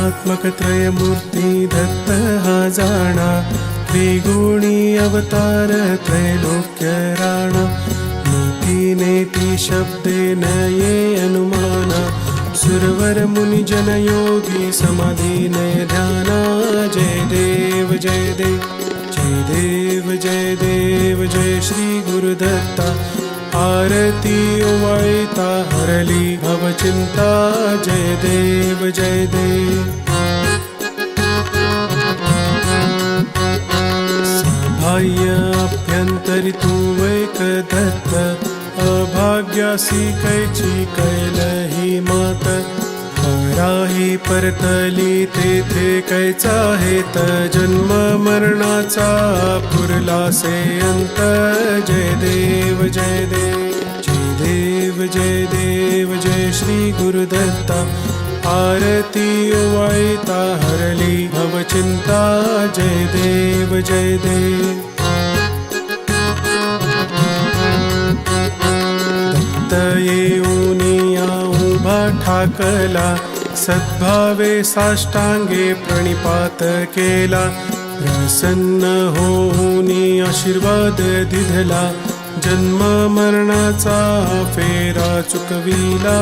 त्रिगुणात्मक त्रयमूर्ती दत्त हा जाणा, त्रिगुणी अवतार त्रैलोक्य राणा। नीति नेति शब्देन ये अनुमाना, सुरवर मुनि जन योगी समाधि नय ध्याना। जय देव जय देव जय देव जय देव जय श्री गुरुदत्ता। आरती ओवाळता हरली भवचिंता। जय देव जय देव। सहाय्य अभ्यंतरी तू एक दत्त, अभाग्यासी कैची कैलही मात। पराही परतली तेथे कैचा हेत, जन्म मरणाचा पुरलासे अंत। जय देव जय देव जय देव जय देव जय श्री गुरुदत्ता। आरती ओवाळता हरली भवचिंता। जय देव जय देव। दत्त येऊनिया उभा ठाकला, सद्भावे साष्टांगे प्रणिपात केला। प्रसन्न होऊनी आशीर्वाद दिधला, जन्म मरणाचा फेरा चुकविला।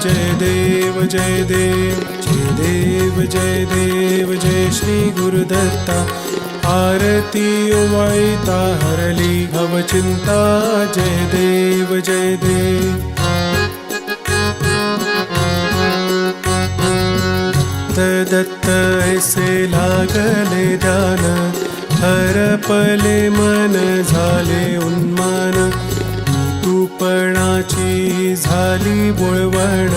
जय देव जय देव जय देव जय देव जय श्री गुरुदत्ता। आरती ओवाळता हरली भवचिंता। जय देव जय देव। दत्त ऐसे लागले ध्यान, हरपले मन झाले उन्मान। तूपणाची झाली बोळवण,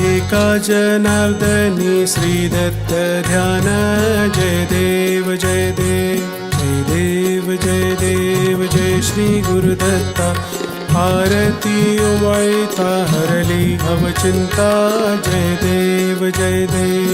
एका जनार्दनी श्री दत्त ध्यान। जय देव जय देव जय देव जय देव जय श्री गुरुदत्ता। आरती ओवाळता हरली भवचिंता। जय देव जय देव।